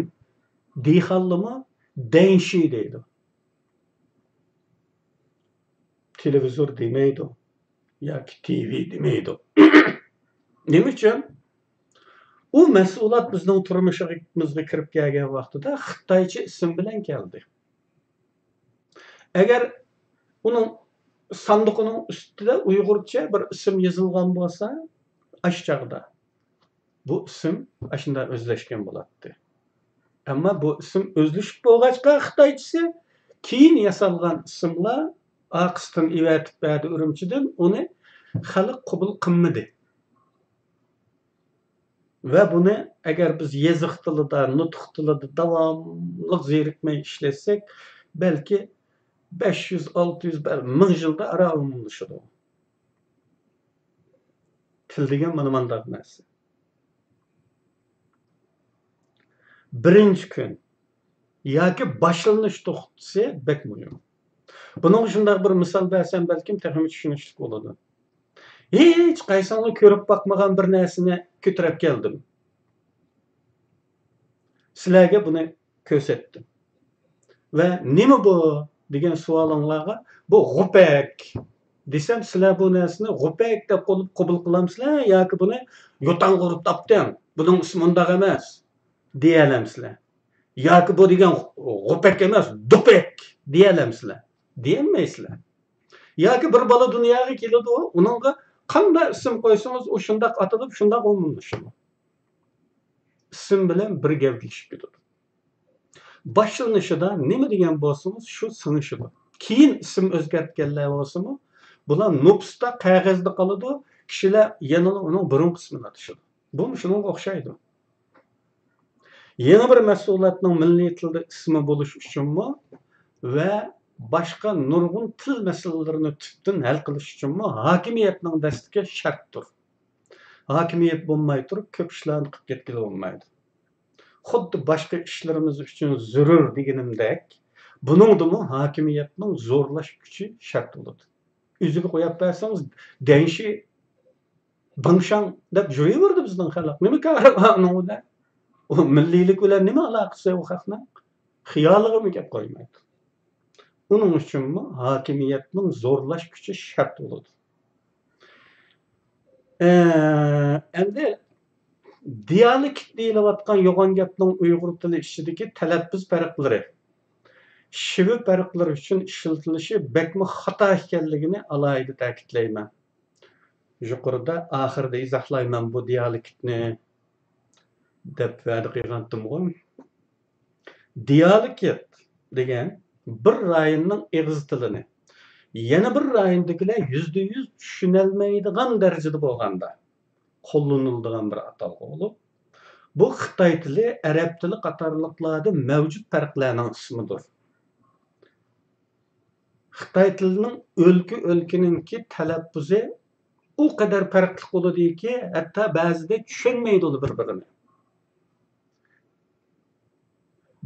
dehqonlimi Denshi deydi. Televizor demeydi. Yoki TV demeydi. Nima uchun? U mas'uliyat bizning turmushimizga kirib kelgan vaqtida Xitoycha ism bilan keldi. Agar uning sanduqining ustida Uyg'urcha bir ism yozilgan bo'lsa, ashchaqda bu ism ashunda o'zlashgan bo'ladi. Ammo bu ism o'zlashib bo'lg'achqa Xitoychasi keyin yasalgan ismlar Aqsdan ivatib berdi Urumchidan uni xalq qabul qilmadi. Ve bunu eğer biz yazık tilida, nutq tilida davamlı zerikmey işletsek, belki 500-600, 1000 yılda ara umumlaşıdı. Til degan mana mandaq narsa. Birinci gün yoki başlanış to'xtasi bek muhim. Bunun shunday bir misol bersam balkim texmi tushunishli bo'ladi. Hech qaysini ko'rib bakmagan bir narsani ko'tarib keldim. Sizlarga buni ko'rsatdim. Va nima bu degan savolingizga bu g'upak desam, sizlar bu narsani g'upak deb qabul qilamsizlar yoki buni yotang'urib topdim. Buning ismi undaq emas deyalamsizlar. Yoki bu degan g'upak emas, dupek deyalamsizlar. Diyolmaysizlar. Yoki bir bola dunyoga keladi, uningga qanday ism qo'ysangiz, u shundoq atalib, shundoq umumlashadi. Ism bilan bir gavdilishib ketadi. Başlanışida nima degan bo'lsangiz, shu singishidi. Keyin ism o'zgartganlar bo'lsa-mu, bular nupsda qog'ozda qoladi, kishilar yana uning burun qismini atishadi. Bu shunga o'xshaydi. Yeni bir mas'uliyatning milliy tilda ismi bo'lish uchunmi va boshqa nurg'un til masalalarini tubdan hal qilish uchunmi hokimiyatning dastiki shartdir. Hokimiyat bo'lmay turib ko'p ishlarni qilib ketgili bo'lmaydi. Xuddi boshqa ishlarimiz uchun zarur deganimdek, buningdimi hokimiyatning zo'rlash kuchi shart bo'ladi. O'ziga qo'yib bersangiz, denshi bangshang deb yuraverdi bizning xalq. Nima kari bor unda? O milliylik bilan nima aloqasi u xalqning? Xiyoliga kelib qo'ymaydi. Uning uchunmi hokimiyatning zo'rlash kuchi shart bo'ladi. Endi dialekt deyilayotgan yo'g'on gapning Uyg'ur tili ichidagi talaffuz farqlari, shivi farqlari uchun ishlatilishi bekmi xato ekanligini alohida ta'kidlayman. Yuqorida oxirida izohlayman bu dialektni deb va'da qilgandim. Dialekt degan bir rayonning eg'iz tilini yana bir rayondagilar %100 tushunolmaydigan darajada bo'lganda qo'llaniladigan bir atalg'i bo'lib, bu Xitoy tili, arab tili qatorliqlarda mavjud farqlarning ismidir. Xitoy tilining o'lka-o'lkaninki talaffuzi o kadar farqli bo'ladi-ki, hatto ba'zida tushunmaydi bir-birini.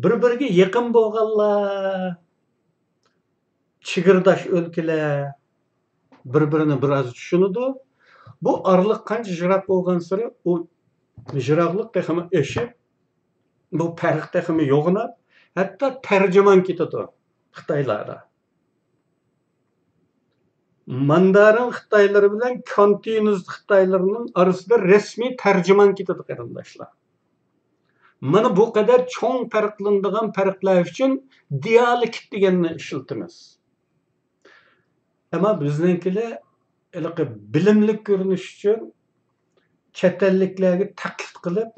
Bir-biriga yaqin bo'lganlar, chigirdash o'lkalar bir-birini biroz tushunadi. Bu oraliq qancha jiroq bo'lgan sari u jiroqlik texmi eshib, bu farq texmi yo'g'inab, hatto tarjimon ketadi Xitoylarda. Mandarin Xitoylari bilan Kantonez Xitoylarining orasida rasmiy tarjimon ketadi qarindoshlar. Mana bu kadar cho'ng farqlanadigan farqlar uchun dialekt deganni ishlatamiz. Ama bizninkilar bilimli ko'rinish uchun chet elliklarga taqlid qilib,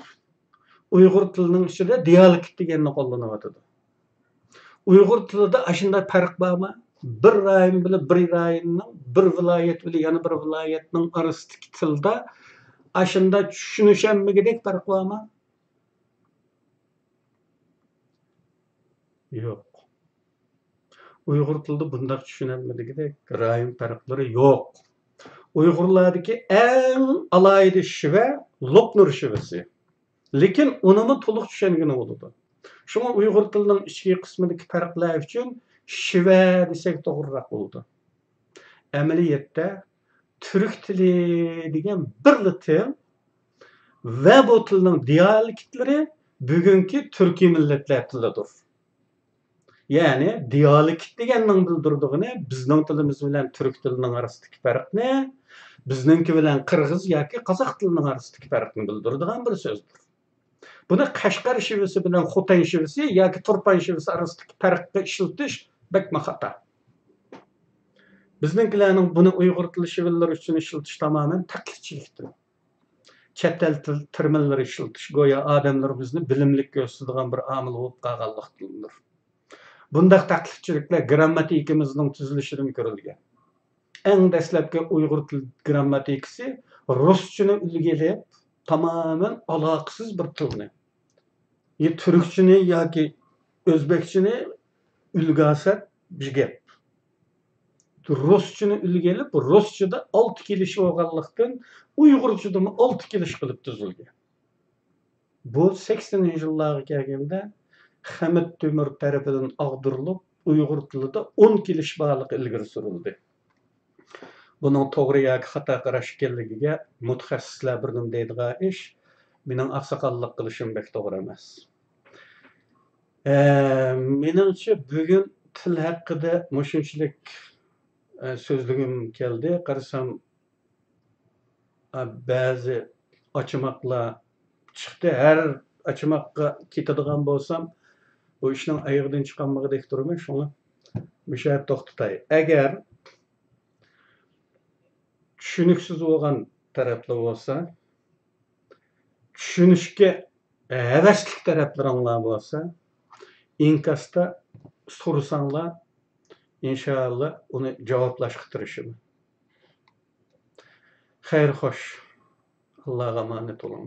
Uyg'ur tilining ichida dialekt deganni qo'llanyapti. Uyg'ur tilida shunday farq bormi? Bir rayon bilan bir rayonning, bir viloyat bilan yana bir viloyatning orasidagi tilda shunday tushunishmagidek farq bormi? Yo'q. Uyg'ur tilida bunday tushunilmadigidek rayon farqlari yo'q. Uyg'urlardagi eng alohida shiva Lopnur shivasi. Lekin unimi to'liq tushungani bo'ladi. Shunga Uyg'ur tilining ichki qismidagi farqlar uchun shiva desak to'g'riroq bo'ldi. Amaliyotda turk tili degan bir til va bu tilning dialektlari bugungi turkiy millatlar tilidir. Yani dialekt deganning bildirdig'ini bizning tilimiz bilan turk tilining orasidagi farqni, bizningki bilan qirg'iz yoki qozoq tilining orasidagi farqni bildiradigan bir so'zdir. Buni Qashqar shivasi bilan Xotan shivasi yoki Turpan shivasi orasidagi farqqa ishlatish bakma xato. Bizninkilarning buni Uyg'ur tili shivalari uchun ishlatish tamamen taqlidchilikdir. Chet el terminlari ishlatish go'yo odamlar bizni bilimlik ko'rsatadigan bir omil bo'lib qolganlikdir. Bundaq taqlidchiliklar grammatikimizning tuzilishidan ko'rilgan. en deslepki Uygur til grammatikisi Rusçunu ilgili tamamen alaksız bir tilni. Ya Türkçini yoki Özbekçini ilgasat bir gep. Rusçunu ilgelip Rusçada 6 kiliş olganlıktan Uygurçada mı 6 kiliş kılıp tuzulgan. Bu 80-nji ýyllarga kelgende Hamid Tümür tarapydan agdyrılıp Uygur tilinde 10 kiliş balyk ilgiri sürüldi. Bunun togry ýa-ki hata garaş ekenligige mutahassisler birnim diýdiga iş meniň aksakallyk kılışym bek togry emas. Menimçe bugün til hakkında muşunçilik sözlüğüm geldi. Karısam bazı açımakla çıktı. Her açımakka kitadigan bolsam bu işin ayıgıdan çıkanmağı dek durmuş. Şunu müşahit toxtatay. Eğer düşünüksüz olan taraflı olsa, düşünüşke heveslik taraflarınla olsa, inkasta sorusanlar inşallah onu cevaplaştırışım. Hayır hoş. Allah'a emanet olun.